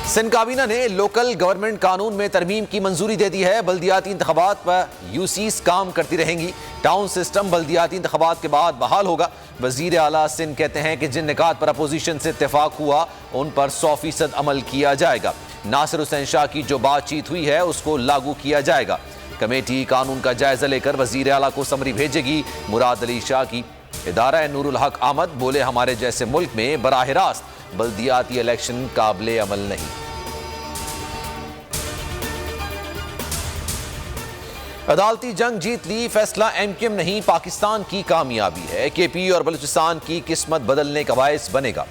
सिंध काबीना ने local government कानून में तरमीम की मंजूरी दे दी है। बल्दियाती इंतखाबात पर यूसीस काम करती रहेंगी। टाउन सिस्टम बल्दियाती इंतखाबात के बाद बहाल होगा। वजीर आला सिंध कहते हैं कि जिन निकात पर अपोजिशन से इत्तेफाक हुआ उन पर 100% अमल किया जाएगा। नासिर हुसैन शाह की जो बातचीत हुई है उसको लागू किया जाएगा। कमेटी कानून का जायजा लेकर वजीर आला को समरी भेजेगी। मुराद अली शाह की इदारा नूरुल हक आमद बोले, हमारे जैसे मुल्क में बराह रास्त बल्दियाती इलेक्शन काबिले अमल नहीं। अदालती जंग जीत ली, फैसला एमक्यूएम नहीं पाकिस्तान की कामयाबी है। केपी और बलूचिस्तान की किस्मत बदलने का बायस बनेगा।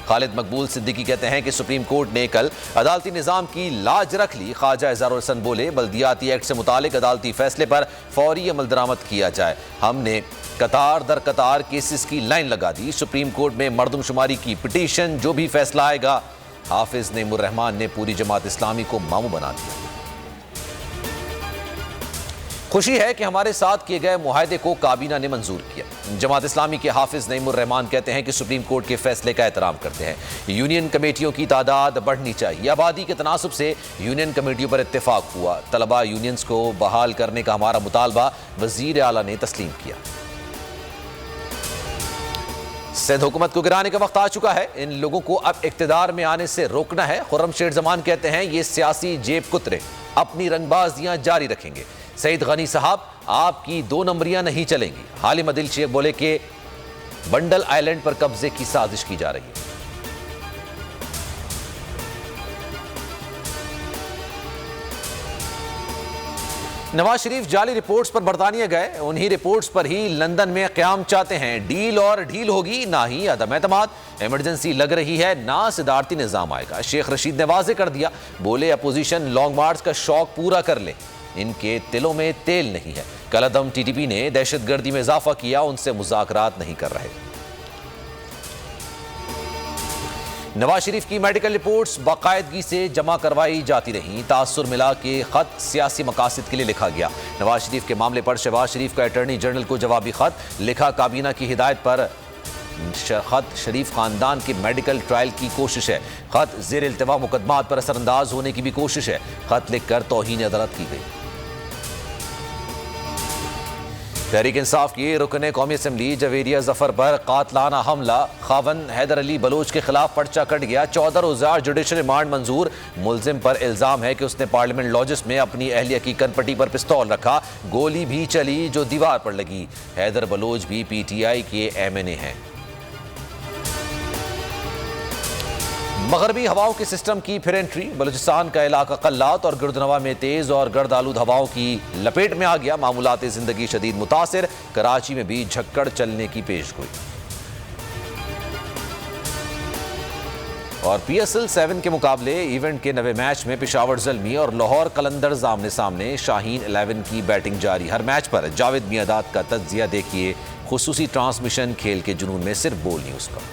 खालिद मकबूल सिद्दीकी कहते हैं कि सुप्रीम कोर्ट ने कल अदालती निज़ाम की लाज रख ली। ख्वाजा इज़हारुल हसन बोले, बल्दियाती एक्ट से मुतालिक अदालती फैसले पर फौरी अमल दरामद किया जाए। हमने कतार दर कतार केसेस की लाइन लगा दी। सुप्रीम कोर्ट में मरदमशुमारी की पिटीशन, जो भी फैसला आएगा। हाफिज नईमुर रहमान ने पूरी जमात इस्लामी को मामू बना दिया। खुशी है कि हमारे साथ किए गए मुआहदे को काबीना ने मंजूर किया। जमात इस्लामी के हाफिज नईमुर रहमान कहते हैं कि सुप्रीम कोर्ट के फैसले का एहतराम करते हैं। यूनियन कमेटियों की तादाद बढ़नी चाहिए। आबादी के तनासुब से यूनियन कमेटियों पर इत्तेफाक हुआ। तलबा यूनियंस को बहाल करने का हमारा मुतालबा वजीर आला ने तस्लीम किया। सिंध हुकूमत को गिराने का वक्त आ चुका है। इन लोगों को अब इक्तदार में आने से रोकना है। खुर्रम शेर जमान कहते हैं ये सियासी जेब कुतरे अपनी रंगबाजियां जारी रखेंगे। सईद गनी साहब, आपकी 2 नंबरियां नहीं चलेंगी। हालिम अदिल शेख बोले कि बंडल आइलैंड पर कब्जे की साजिश की जा रही है। नवाज शरीफ जाली रिपोर्ट्स पर बरतानिया गए। उन्हीं रिपोर्ट्स पर ही लंदन में क़याम चाहते हैं। डील और ढील होगी, ना ही अदम एतमाद। इमरजेंसी लग रही है, ना सिदारती निज़ाम आएगा। शेख रशीद ने वाज़े कर दिया, बोले अपोजिशन लॉन्ग मार्च का शौक पूरा कर ले, इनके तिलों में तेल नहीं है। कल अदम टीटीपी ने दहशतगर्दी में इजाफा किया, उनसे मुज़ाकरात नहीं कर रहे। नवाज शरीफ की मेडिकल रिपोर्ट्स बाकायदगी से जमा करवाई जाती रहीं। तासुर मिला कि खत सियासी मकासद के लिए लिखा गया। नवाज शरीफ के मामले पर शहबाज शरीफ का अटॉर्नी जनरल को जवाबी खत लिखा। काबीना की हिदायत पर खत शरीफ खानदान के मेडिकल ट्रायल की कोशिश है। खत ज़ेर इल्तिवा मुकदमात पर असरअंदाज होने की भी कोशिश है। खत लिखकर तौहीन अदालत की गई। तहरीक इंसाफ की रुकने कौमी असम्बली जवेरिया जफर पर कातलाना हमला। खावन हैदर अली बलोच के खिलाफ पर्चा कट गया। 14 रोज़ा जुडिशल रिमांड मंजूर। मुलजिम पर इल्जाम है कि उसने पार्लियामेंट लॉजिस में अपनी अहलिया की कनपट्टी पर पिस्तौल रखा। गोली भी चली जो दीवार पर लगी। हैदर बलोच भी PTI के MNA हैं। मगरबी हवाओं के सिस्टम की फिर एंट्री। बलूचिस्तान का इलाका कल्लात और गिरदनवा में तेज और गर्द आलूद हवाओं की लपेट में आ गया। मामूलात जिंदगी शदीद मुतासिर। कराची में भी झक्कड़ चलने की पेशगोई। और PSL 7 के मुकाबले इवेंट के 9वें मैच में पेशावर ज़ल्मी और लाहौर कलंदर्स आमने सामने। शाहीन 11 की बैटिंग जारी। हर मैच पर जावेद मियादाद का तज्जिया देखिए। खुसूसी ट्रांसमिशन खेल के जुनून में सिर्फ बोल न्यूज़ का।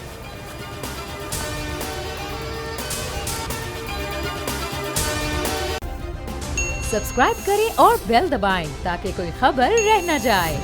सब्सक्राइब करें और बेल दबाएं ताकि कोई खबर रह न जाए।